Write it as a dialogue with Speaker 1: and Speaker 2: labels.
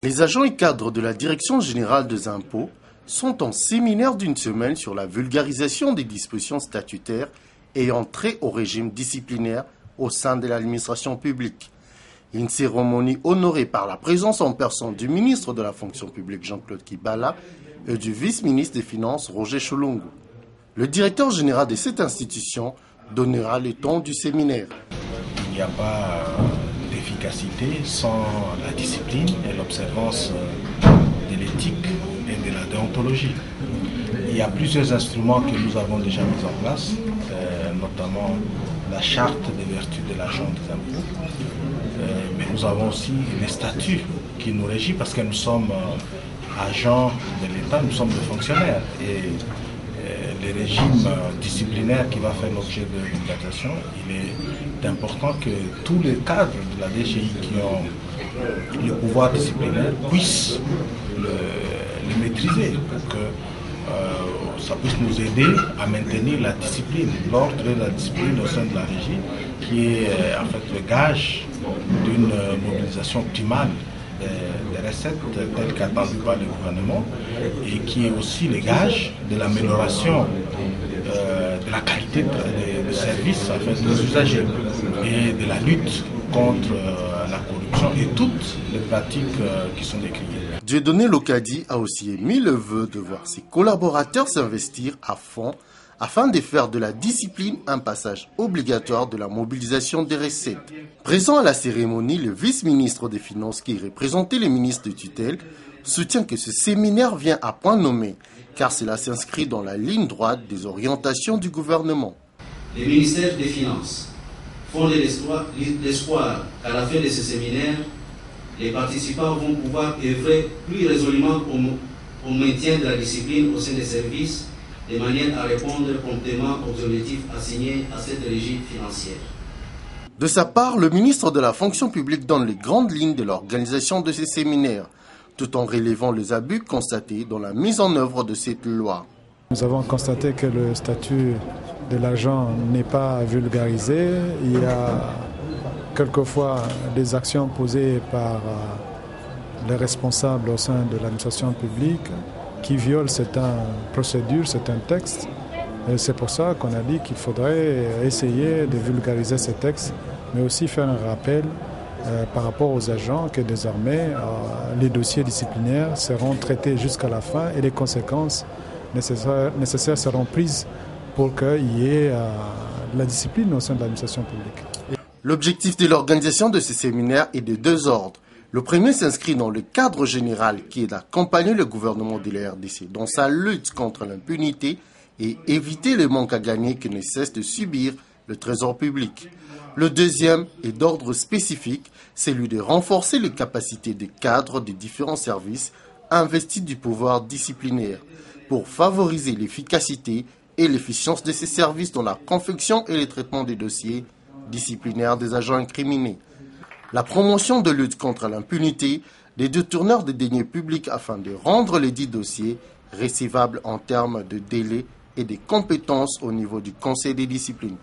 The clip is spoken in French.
Speaker 1: Les agents et cadres de la Direction générale des impôts sont en séminaire d'une semaine sur la vulgarisation des dispositions statutaires ayant trait au régime disciplinaire au sein de l'administration publique. Une cérémonie honorée par la présence en personne du ministre de la fonction publique Jean-Claude Kibala et du vice-ministre des Finances Roger Cholongo. Le directeur général de cette institution donnera le ton du séminaire.
Speaker 2: Il n'y a pas d'efficacité sans la discipline et l'observance de l'éthique et de la déontologie. Il y a plusieurs instruments que nous avons déjà mis en place, notamment la charte des vertus de l'agent des impôts. Mais nous avons aussi les statuts qui nous régissent parce que nous sommes agents de l'État, nous sommes des fonctionnaires. Et le régime disciplinaire qui va faire l'objet de vulgarisation, il est important que tous les cadres de la DGI qui ont le pouvoir disciplinaire puissent le maîtriser pour que ça puisse nous aider à maintenir la discipline, l'ordre de la discipline au sein de la régie, qui est en fait le gage d'une mobilisation optimale des recettes telles qu'attendues par le gouvernement et qui est aussi le gage de l'amélioration de la qualité de service en fait, des usagers et de la lutte contre la corruption et toutes les pratiques qui sont décriées.
Speaker 1: Dieudonné Locadi a aussi émis le vœu de voir ses collaborateurs s'investir à fond afin de faire de la discipline un passage obligatoire de la mobilisation des recettes. Présent à la cérémonie, le vice-ministre des Finances qui représentait les ministres de tutelle soutient que ce séminaire vient à point nommé, car cela s'inscrit dans la ligne droite des orientations du gouvernement.
Speaker 3: Les ministères des Finances font l'espoir qu'à la fin de ce séminaire, les participants vont pouvoir œuvrer plus résolument au maintien de la discipline au sein des services, de manière à répondre promptement aux objectifs assignés à cette régie financière.
Speaker 1: De sa part, le ministre de la fonction publique donne les grandes lignes de l'organisation de ces séminaires, tout en relevant les abus constatés dans la mise en œuvre de cette loi.
Speaker 4: Nous avons constaté que le statut de l'agent n'est pas vulgarisé. Il y a quelquefois des actions posées par les responsables au sein de l'administration publique qui violent certaines procédures, certains textes. C'est pour ça qu'on a dit qu'il faudrait essayer de vulgariser ces textes, mais aussi faire un rappel par rapport aux agents que désormais les disciplinaires seront traités jusqu'à la fin et les conséquences nécessaires seront prises pour qu'il y ait la discipline au sein de l'administration publique.
Speaker 1: L'objectif de l'organisation de ces séminaires est de deux ordres. Le premier s'inscrit dans le cadre général qui est d'accompagner le gouvernement de la RDC dans sa lutte contre l'impunité et éviter le manque à gagner que ne cesse de subir le trésor public. Le deuxième est d'ordre spécifique, celui de renforcer les capacités des cadres des différents services investis du pouvoir disciplinaire pour favoriser l'efficacité et l'efficience de ces services dans la confection et le traitement des dossiers disciplinaires des agents incriminés. La promotion de lutte contre l'impunité des détourneurs de deniers publics afin de rendre les dits dossiers recevables en termes de délai et de compétences au niveau du Conseil des disciplines.